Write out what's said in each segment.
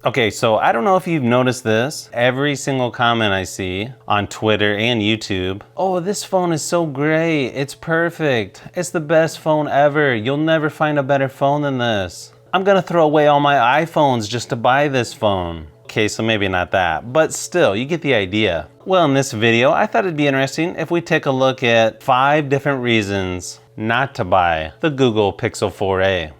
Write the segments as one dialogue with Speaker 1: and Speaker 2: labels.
Speaker 1: Okay, so I don't know if you've noticed this. Every single comment I see on Twitter and YouTube, oh, this phone is so great. It's perfect. It's the best phone ever. You'll never find a better phone than this. I'm gonna throw away all my iPhones just to buy this phone. Okay, so maybe not that, but still, you get the idea. Well, in this video, I thought it'd be interesting if we take a look at 5 different reasons not to buy the Google Pixel 4a.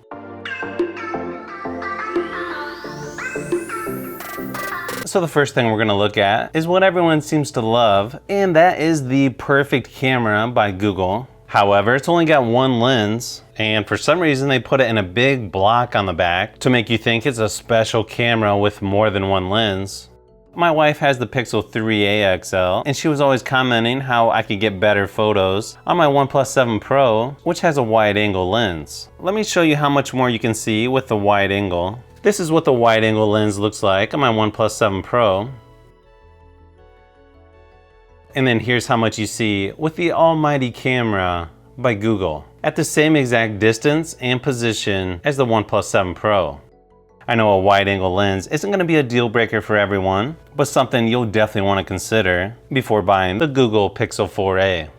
Speaker 1: So the first thing we're gonna look at is what everyone seems to love, and that is the perfect camera by Google. However, it's only got one lens, and for some reason they put it in a big block on the back to make you think it's a special camera with more than one lens. My wife has the Pixel 3a XL, and she was always commenting how I could get better photos on my OnePlus 7 Pro, which has a wide angle lens. Let me show you how much more you can see with the wide angle. This is what the wide angle lens looks like on my OnePlus 7 Pro. And then here's how much you see with the almighty camera by Google at the same exact distance and position as the OnePlus 7 Pro. I know a wide angle lens isn't going to be a deal breaker for everyone, but something you'll definitely want to consider before buying the Google Pixel 4a.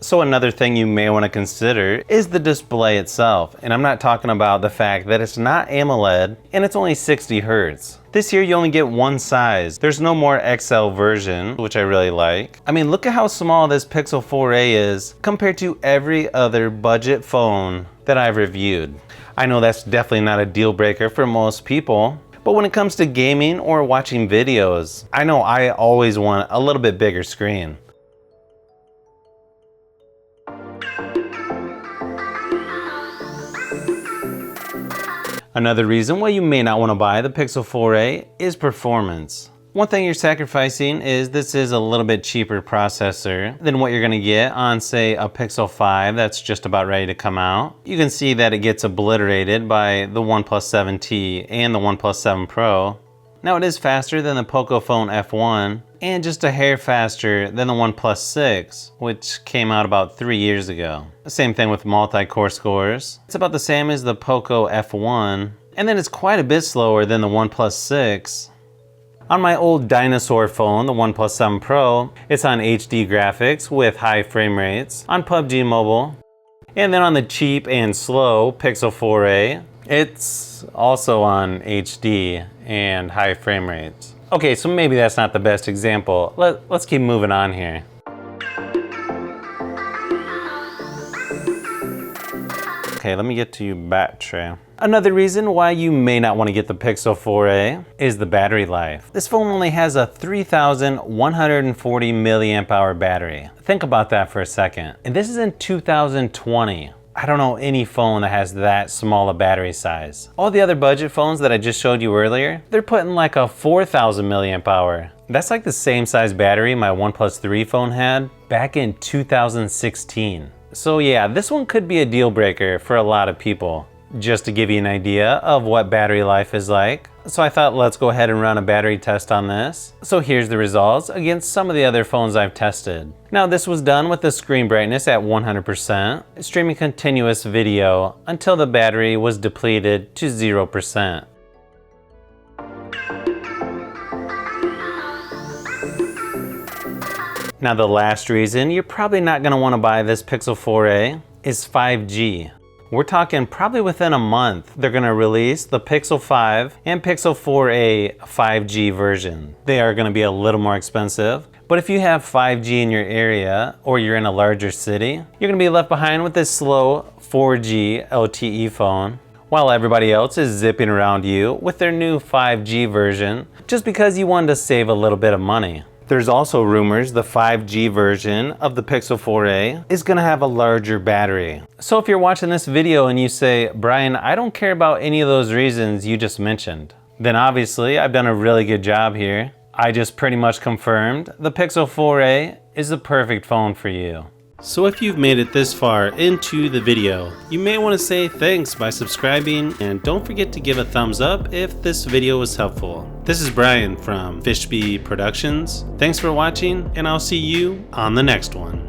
Speaker 1: So another thing you may want to consider is the display itself, and I'm not talking about the fact that it's not AMOLED and it's only 60 Hz. This year you only get one size. There's no more XL version, which I really like. I mean, look at how small this Pixel 4a is compared to every other budget phone that I've reviewed. I know that's definitely not a deal breaker for most people, but when it comes to gaming or watching videos, I know I always want a little bit bigger screen. Another reason why you may not want to buy the Pixel 4a is performance. One thing you're sacrificing is this is a little bit cheaper processor than what you're going to get on, say, a Pixel 5 that's just about ready to come out. You can see that it gets obliterated by the OnePlus 7T and the OnePlus 7 Pro. Now it is faster than the Pocophone F1 and just a hair faster than the OnePlus 6, which came out about 3 years ago. Same thing with multi-core scores. It's about the same as the Poco F1, and then it's quite a bit slower than the OnePlus 6. On my old dinosaur phone, the OnePlus 7 Pro, it's on HD graphics with high frame rates on PUBG Mobile. And then on the cheap and slow Pixel 4a, it's also on HD and high frame rates. Okay, so maybe that's not the best example. Let's keep moving on here. Okay, let me get to battery. Another reason why you may not want to get the Pixel 4a is the battery life. This phone only has a 3,140 milliamp hour battery. Think about that for a second. And this is in 2020. I don't know any phone that has that small a battery size. All the other budget phones that I just showed you earlier, they're putting like a 4,000 milliamp hour. That's like the same size battery my OnePlus 3 phone had back in 2016. So yeah, this one could be a deal breaker for a lot of people. Just to give you an idea of what battery life is like. So I thought let's go ahead and run a battery test on this. So here's the results against some of the other phones I've tested. Now this was done with the screen brightness at 100%, streaming continuous video until the battery was depleted to 0%. Now the last reason you're probably not going to want to buy this Pixel 4a is 5G. We're talking probably within a month, they're gonna release the Pixel 5 and Pixel 4a 5G version. They are gonna be a little more expensive, but if you have 5G in your area or you're in a larger city, you're gonna be left behind with this slow 4G LTE phone, while everybody else is zipping around you with their new 5G version just because you wanted to save a little bit of money. There's also rumors the 5G version of the Pixel 4a is gonna have a larger battery. So if you're watching this video and you say, Brian, I don't care about any of those reasons you just mentioned, then obviously I've done a really good job here. I just pretty much confirmed the Pixel 4a is the perfect phone for you. So if you've made it this far into the video, you may want to say thanks by subscribing, and don't forget to give a thumbs up if this video was helpful. This is Brian from FishBee Productions. Thanks for watching, and I'll see you on the next one.